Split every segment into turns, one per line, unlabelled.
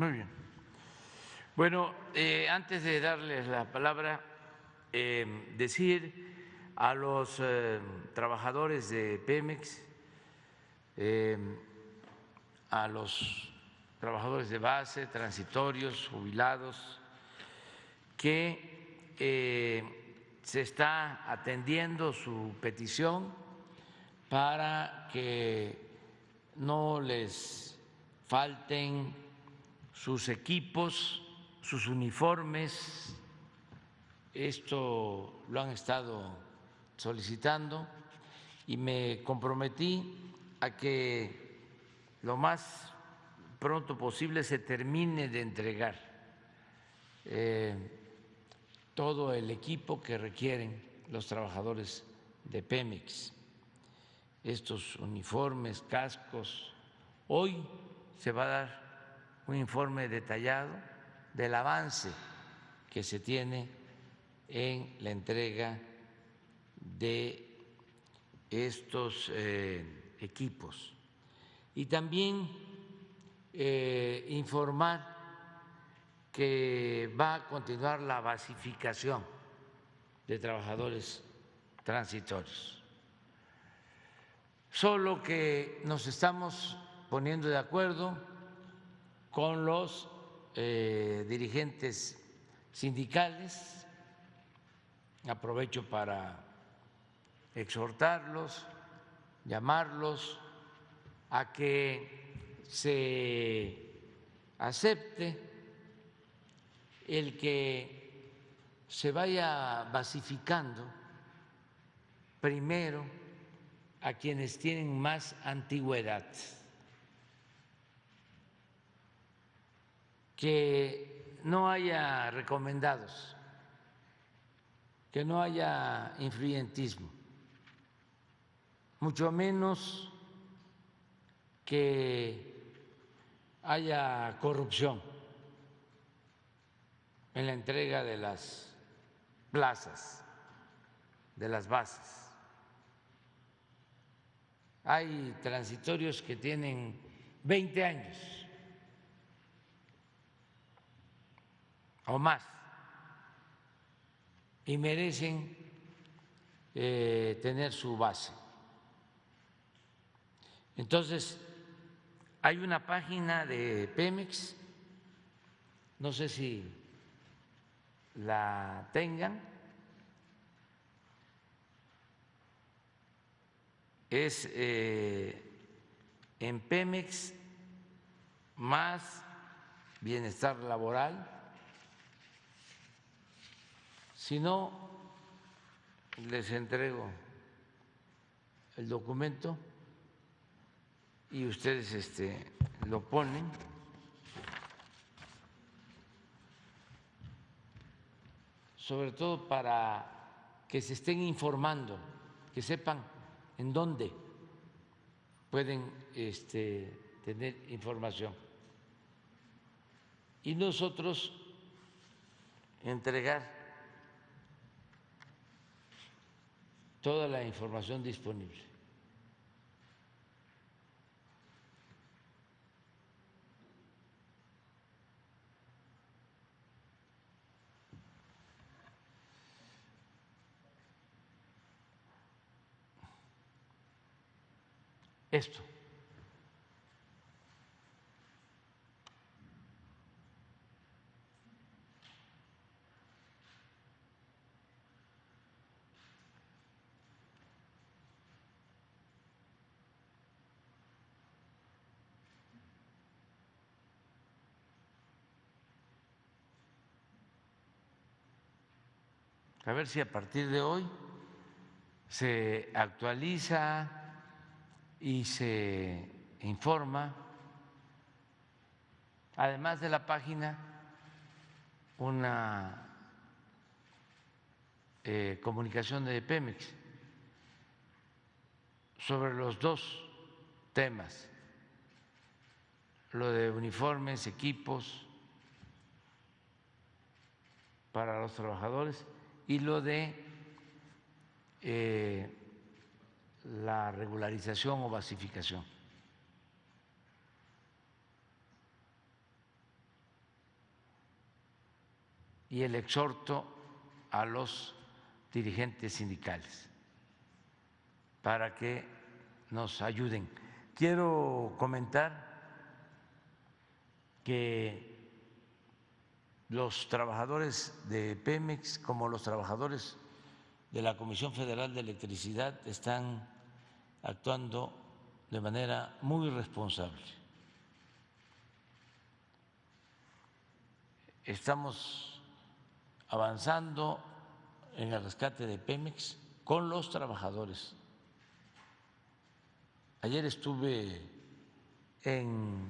Muy bien. Bueno, antes de darles la palabra, decir a los trabajadores de Pemex, a los trabajadores de base, transitorios, jubilados, que se está atendiendo su petición para que no les falten sus equipos, sus uniformes. Esto lo han estado solicitando y me comprometí a que lo más pronto posible se termine de entregar todo el equipo que requieren los trabajadores de Pemex, estos uniformes, cascos. Hoy se va a dar un informe detallado del avance que se tiene en la entrega de estos equipos. Y también informar que va a continuar la basificación de trabajadores transitorios. Solo que nos estamos poniendo de acuerdo con los dirigentes sindicales. Aprovecho para exhortarlos, llamarlos a que se acepte el que se vaya basificando primero a quienes tienen más antigüedad, que no haya recomendados, que no haya influyentismo, mucho menos que haya corrupción en la entrega de las plazas, de las bases. Hay transitorios que tienen 20 años o más y merecen tener su base. Entonces, hay una página de Pemex, no sé si la tengan, es en Pemex más bienestar laboral. Si no, les entrego el documento y ustedes lo ponen. Sobre todo para que se estén informando, que sepan en dónde pueden tener información. Y nosotros entregar toda la información disponible. Esto. A ver si a partir de hoy se actualiza y se informa, además de la página, una comunicación de Pemex sobre los dos temas, lo de uniformes, equipos para los trabajadores y lo de la regularización o basificación. y el exhorto a los dirigentes sindicales para que nos ayuden. Quiero comentar que los trabajadores de Pemex, como los trabajadores de la Comisión Federal de Electricidad, están actuando de manera muy responsable. Estamos avanzando en el rescate de Pemex con los trabajadores. Ayer estuve en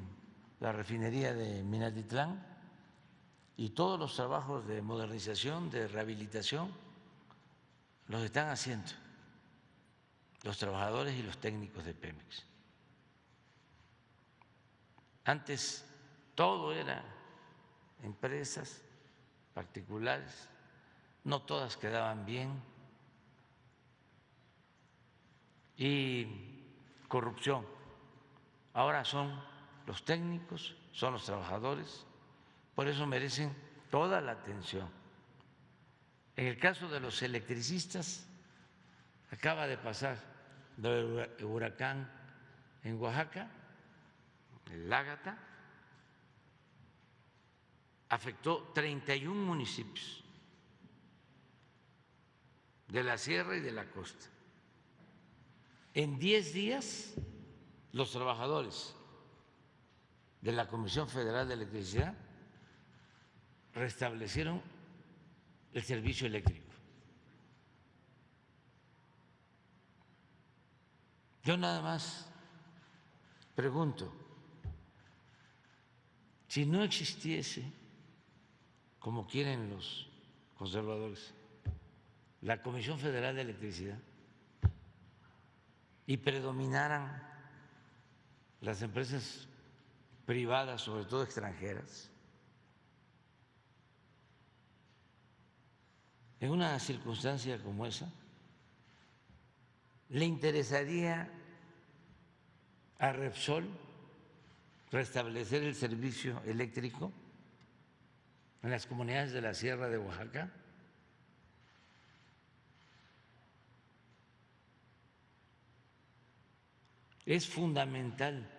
la refinería de Minatitlán y todos los trabajos de modernización, de rehabilitación, los están haciendo los trabajadores y los técnicos de Pemex. Antes todo era empresas particulares, no todas quedaban bien y corrupción. Ahora son los técnicos, son los trabajadores, por eso merecen toda la atención. En el caso de los electricistas, acaba de pasar el huracán en Oaxaca, el Ágata, afectó 31 municipios de la sierra y de la costa. En 10 días, los trabajadores de la Comisión Federal de Electricidad restablecieron el servicio eléctrico. Yo nada más pregunto, si no existiese, como quieren los conservadores, la Comisión Federal de Electricidad y predominaran las empresas privadas, sobre todo extranjeras, en una circunstancia como esa, ¿le interesaría a Repsol restablecer el servicio eléctrico en las comunidades de la Sierra de Oaxaca? Es fundamental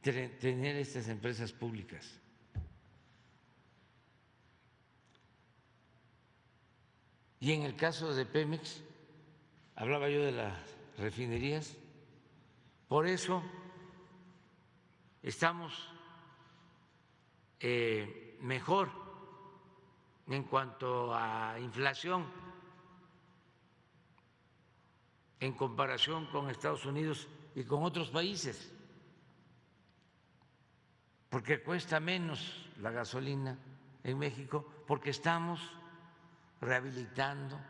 tener estas empresas públicas. Y en el caso de Pemex, hablaba yo de las refinerías, por eso estamos mejor en cuanto a inflación en comparación con Estados Unidos y con otros países, porque cuesta menos la gasolina en México, porque estamos rehabilitando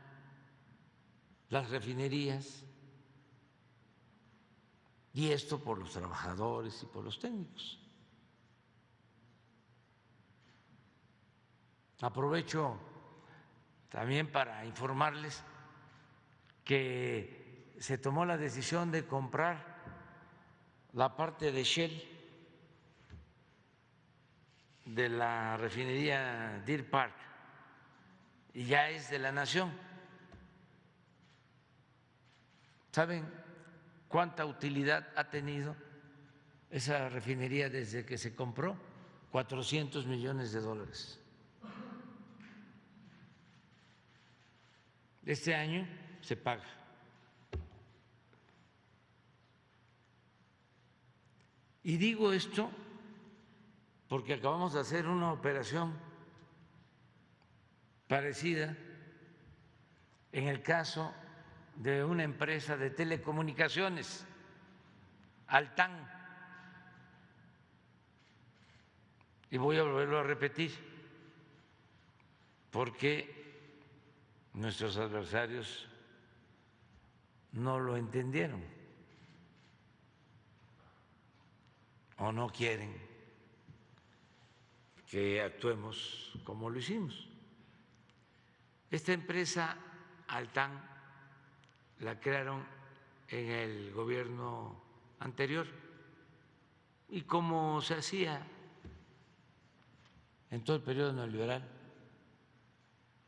las refinerías, y esto por los trabajadores y por los técnicos. Aprovecho también para informarles que se tomó la decisión de comprar la parte de Shell de la refinería Deer Park y ya es de la nación. ¿Saben cuánta utilidad ha tenido esa refinería desde que se compró? $400 millones. Este año se paga. Y digo esto porque acabamos de hacer una operación parecida en el caso de una empresa de telecomunicaciones, Altán, y voy a volverlo a repetir porque nuestros adversarios no lo entendieron o no quieren que actuemos como lo hicimos. Esta empresa Altán la crearon en el gobierno anterior y como se hacía en todo el periodo neoliberal,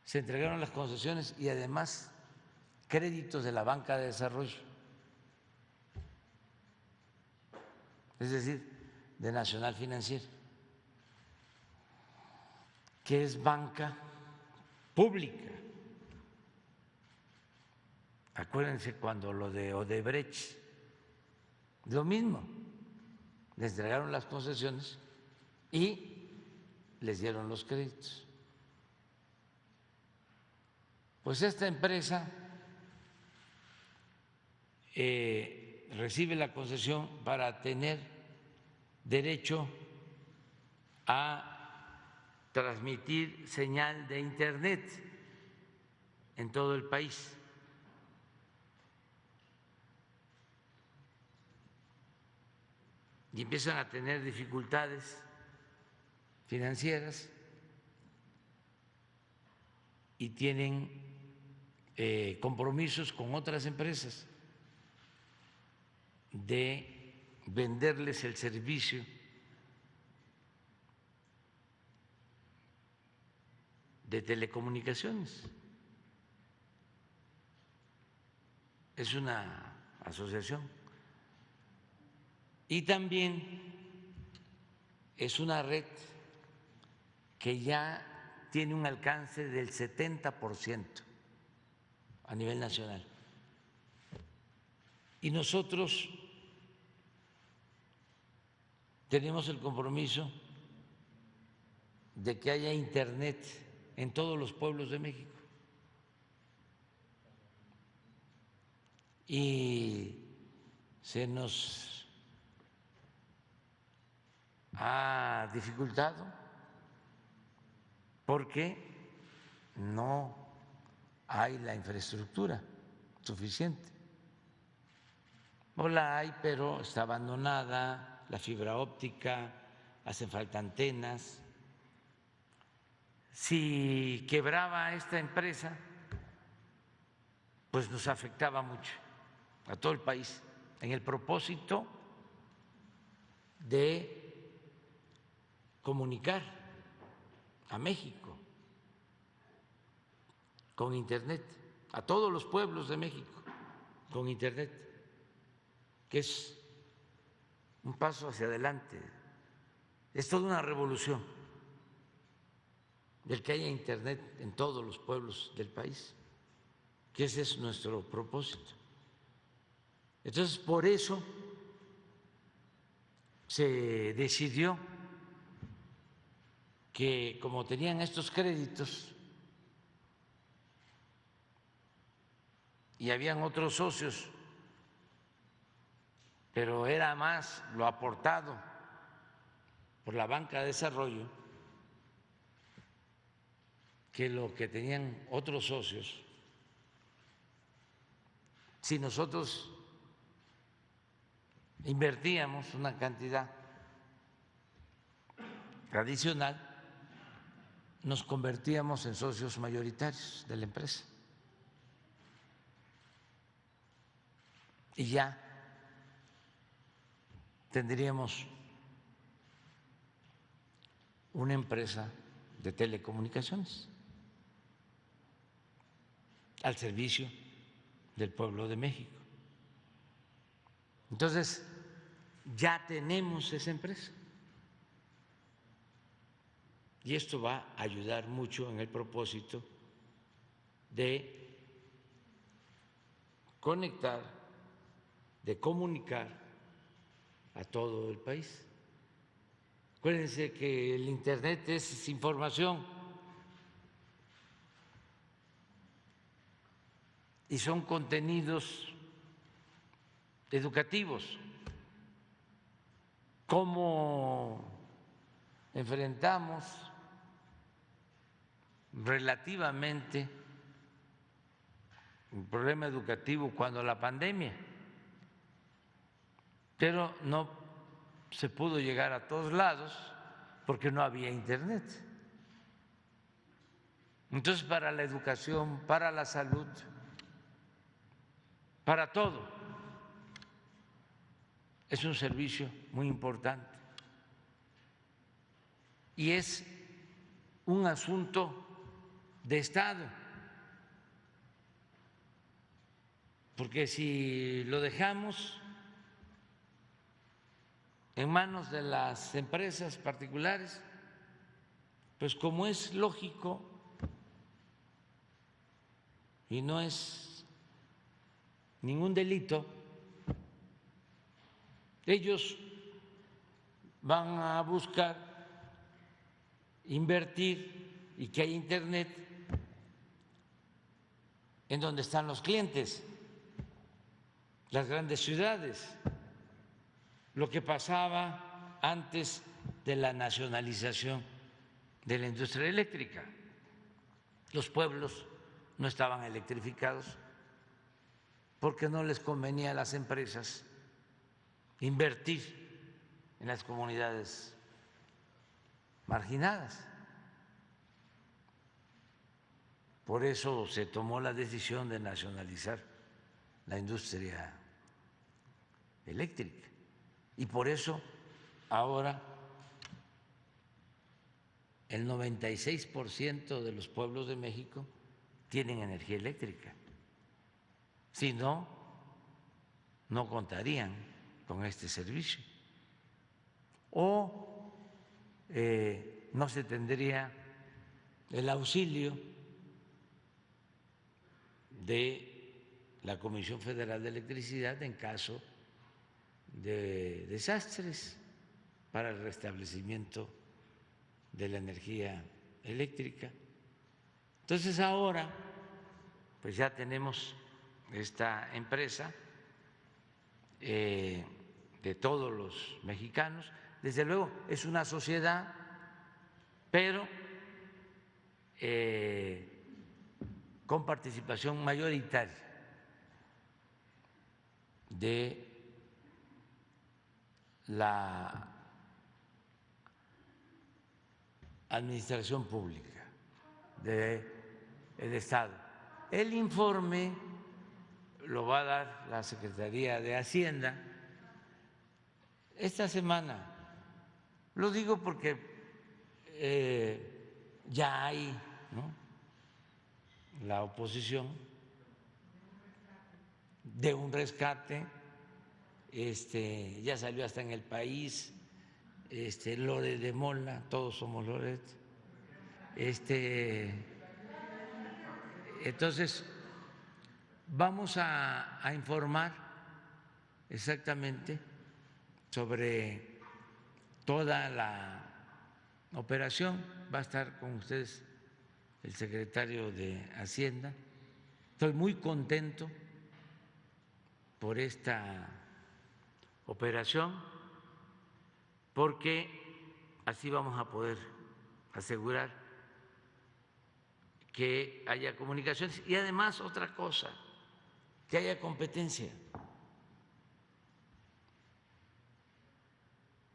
se entregaron las concesiones y además créditos de la banca de desarrollo, es decir, de Nacional Financiera, que es banca pública. Acuérdense cuando lo de Odebrecht, lo mismo, les entregaron las concesiones y les dieron los créditos. Pues esta empresa recibe la concesión para tener derecho a transmitir señal de Internet en todo el país. Y empiezan a tener dificultades financieras y tienen compromisos con otras empresas de venderles el servicio de telecomunicaciones. Es una asociación. Y también es una red que ya tiene un alcance del 70% a nivel nacional. Y nosotros tenemos el compromiso de que haya Internet en todos los pueblos de México. Y se nos ha dificultado porque no hay la infraestructura suficiente. No la hay, pero está abandonada, la fibra óptica, hacen falta antenas. Si quebraba esta empresa, pues nos afectaba mucho a todo el país en el propósito de comunicar a México con Internet, a todos los pueblos de México con Internet, que es un paso hacia adelante, es toda una revolución del que haya Internet en todos los pueblos del país, que ese es nuestro propósito. Entonces, por eso se decidió que, como tenían estos créditos y habían otros socios, pero era más lo aportado por la banca de desarrollo que lo que tenían otros socios, si nosotros invertíamos una cantidad adicional, nos convertíamos en socios mayoritarios de la empresa. Y ya tendríamos una empresa de telecomunicaciones al servicio del pueblo de México. Entonces, ya tenemos esa empresa y esto va a ayudar mucho en el propósito de conectar, de comunicar a todo el país. Acuérdense que el Internet es información y son contenidos educativos. ¿Cómo enfrentamos relativamente el problema educativo cuando la pandemia? Pero no se pudo llegar a todos lados porque no había Internet. Entonces, para la educación, para la salud, para todo, es un servicio muy importante y es un asunto de Estado, porque si lo dejamos en manos de las empresas particulares, pues como es lógico y no es ningún delito, ellos van a buscar invertir y que haya Internet en donde están los clientes, las grandes ciudades, lo que pasaba antes de la nacionalización de la industria eléctrica. Los pueblos no estaban electrificados porque no les convenía a las empresas invertir en las comunidades marginadas. Por eso se tomó la decisión de nacionalizar la industria eléctrica. Y por eso ahora el 96% de los pueblos de México tienen energía eléctrica. Si no, no contarían con este servicio. O no se tendría el auxilio de la Comisión Federal de Electricidad en caso de desastres para el restablecimiento de la energía eléctrica. Entonces ahora pues ya tenemos esta empresa de todos los mexicanos. Desde luego es una sociedad, pero con participación mayoritaria de la administración pública, del Estado. El informe lo va a dar la Secretaría de Hacienda esta semana. Lo digo porque ya hay, ¿no?, la oposición de un rescate, ya salió hasta en El País, Loret de Mola, todos somos Loret, entonces vamos a informar exactamente sobre toda la operación. Va a estar con ustedes el secretario de Hacienda. Estoy muy contento por esta operación porque así vamos a poder asegurar que haya comunicaciones y además otra cosa, que haya competencia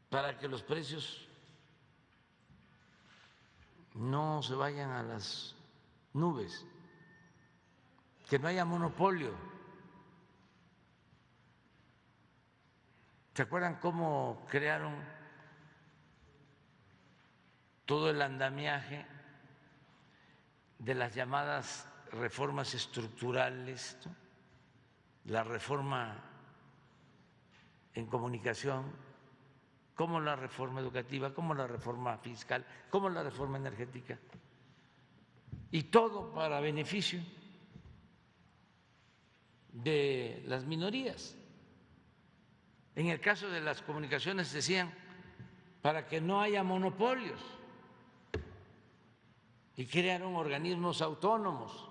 para que los precios no se vayan a las nubes, que no haya monopolio. ¿Se acuerdan cómo crearon todo el andamiaje de las llamadas reformas estructurales, ¿no?, la reforma en comunicación, como la reforma educativa, como la reforma fiscal, como la reforma energética, y todo para beneficio de las minorías? En el caso de las comunicaciones decían para que no haya monopolios y crearon organismos autónomos.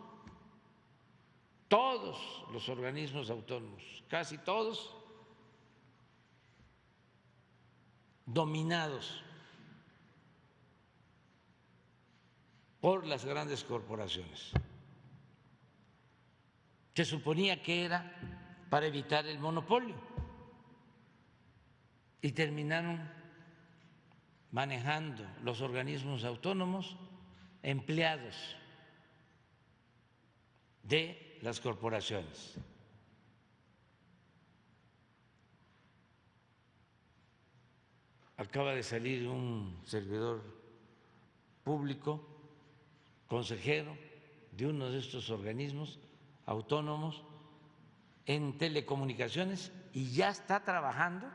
Todos los organismos autónomos, casi todos, dominados por las grandes corporaciones. Se suponía que era para evitar el monopolio y terminaron manejando los organismos autónomos empleados de las corporaciones. Acaba de salir un servidor público, consejero, de uno de estos organismos autónomos en telecomunicaciones y ya está trabajando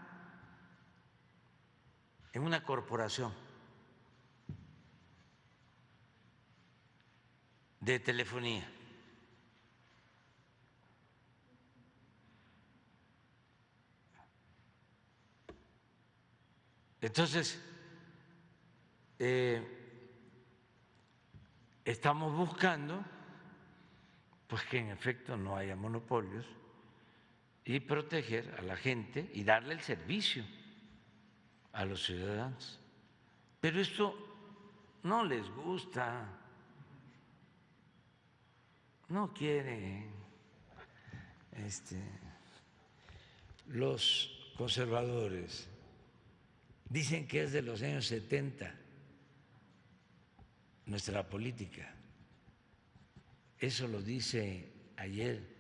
en una corporación de telefonía. Entonces, estamos buscando pues que en efecto no haya monopolios y proteger a la gente y darle el servicio a los ciudadanos. Pero esto no les gusta, no quieren los conservadores. Dicen que es de los años 70 nuestra política. Eso lo dice ayer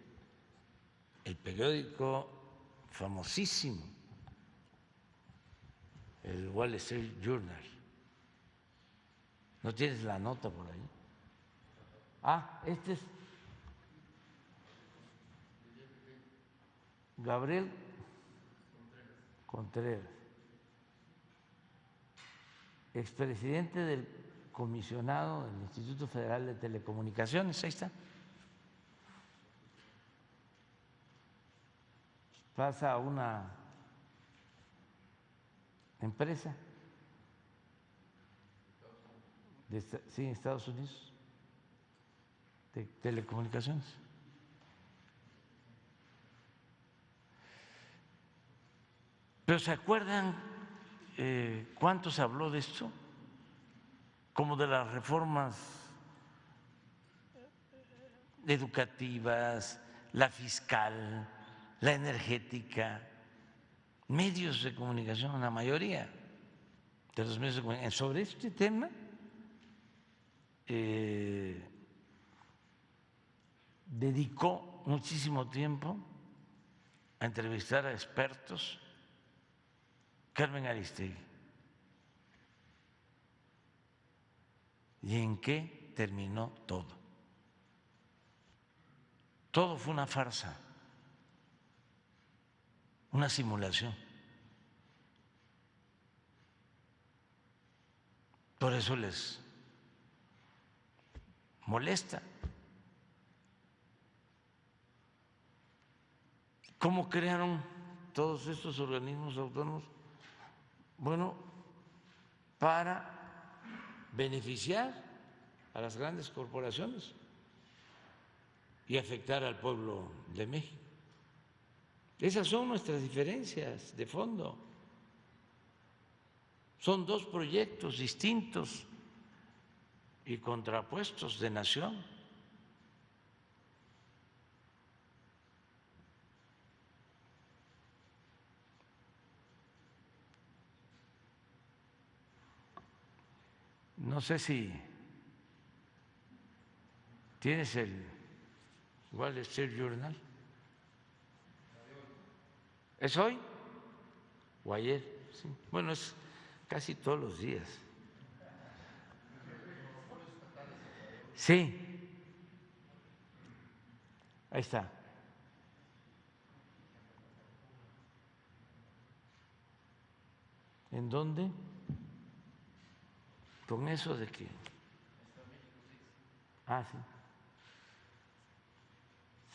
el periódico famosísimo, el Wall Street Journal. ¿No tienes la nota por ahí? Ah, este es Gabriel Contreras, expresidente del comisionado del Instituto Federal de Telecomunicaciones. Ahí está. Pasa a una empresa de Estados Unidos de telecomunicaciones. Pero ¿se acuerdan cuánto se habló de esto? Como de las reformas educativas, la fiscal, la energética, medios de comunicación, la mayoría de los medios de comunicación. Sobre este tema dedicó muchísimo tiempo a entrevistar a expertos Carmen Aristegui. ¿Y en qué terminó todo? Todo fue una farsa, una simulación. Por eso les molesta. ¿Cómo crearon todos estos organismos autónomos? Bueno, para beneficiar a las grandes corporaciones y afectar al pueblo de México. Esas son nuestras diferencias de fondo. Son dos proyectos distintos y contrapuestos de nación. No sé si tienes el Wall Street Journal. ¿Es hoy o ayer? Sí. Bueno, es casi todos los días. Sí, ahí está. ¿En dónde? Con eso de que… Ah, sí.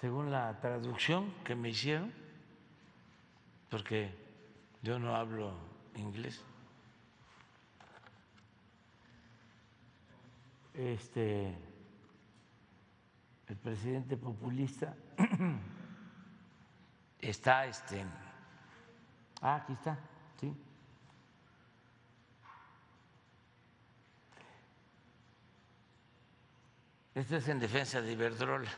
Según la traducción que me hicieron, porque yo no hablo inglés, el presidente populista está aquí está, sí. Esto es en defensa de Iberdrola.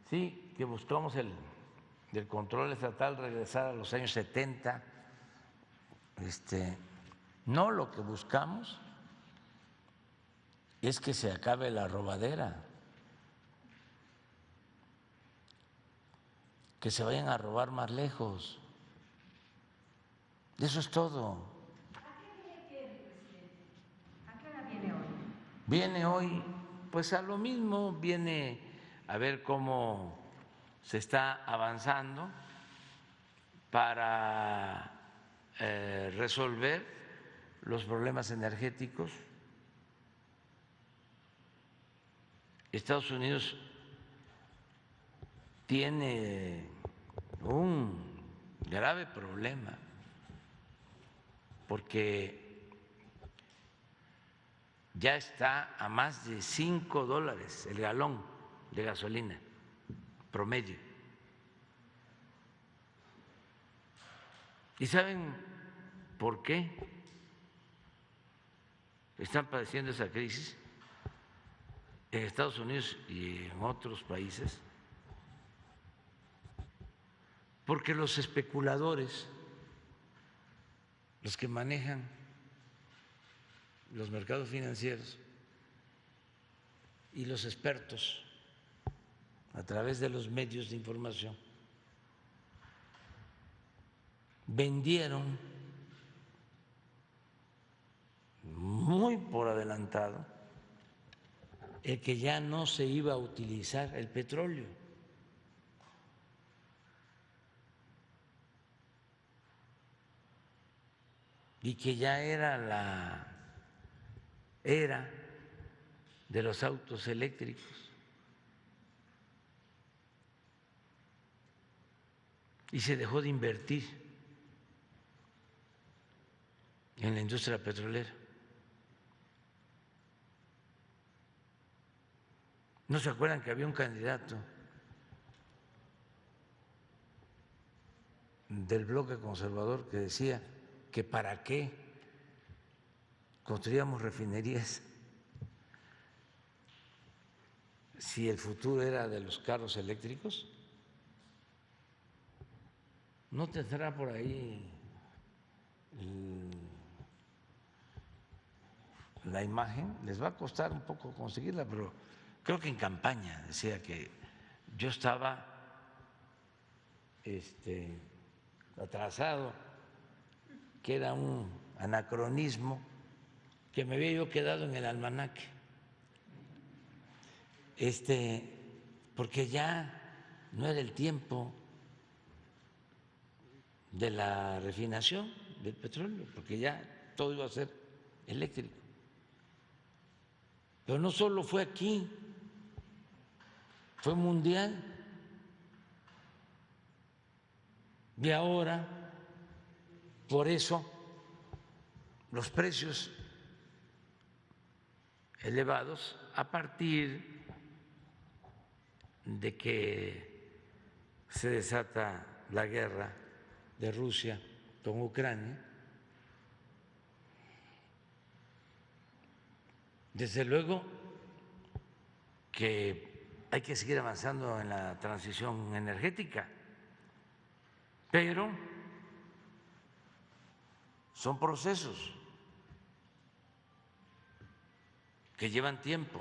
Sí, que buscamos el control estatal, regresar a los años 70. No, lo que buscamos es que se acabe la robadera. que se vayan a robar más lejos. Eso es todo.
¿A qué viene, presidente? ¿A qué hora viene hoy?
Viene hoy, pues a lo mismo, viene a ver cómo se está avanzando para resolver los problemas energéticos. Estados Unidos tiene un grave problema porque ya está a más de $5 el galón de gasolina promedio. ¿Y saben por qué están padeciendo esa crisis en Estados Unidos y en otros países? Porque los especuladores, los que manejan los mercados financieros y los expertos a través de los medios de información, vendieron muy por adelantado el que ya no se iba a utilizar el petróleo. Y que ya era la era de los autos eléctricos. Y se dejó de invertir en la industria petrolera. ¿No se acuerdan que había un candidato del bloque conservador que decía que para qué construíamos refinerías si el futuro era de los carros eléctricos? ¿No tendrá por ahí la imagen? Les va a costar un poco conseguirla, pero creo que en campaña decía que yo estaba atrasado, que era un anacronismo, que me había yo quedado en el almanaque, porque ya no era el tiempo de la refinación del petróleo, porque ya todo iba a ser eléctrico. Pero no solo fue aquí, fue mundial. Y ahora, por eso, los precios elevados a partir de que se desata la guerra de Rusia con Ucrania. Desde luego que hay que seguir avanzando en la transición energética, pero son procesos que llevan tiempo.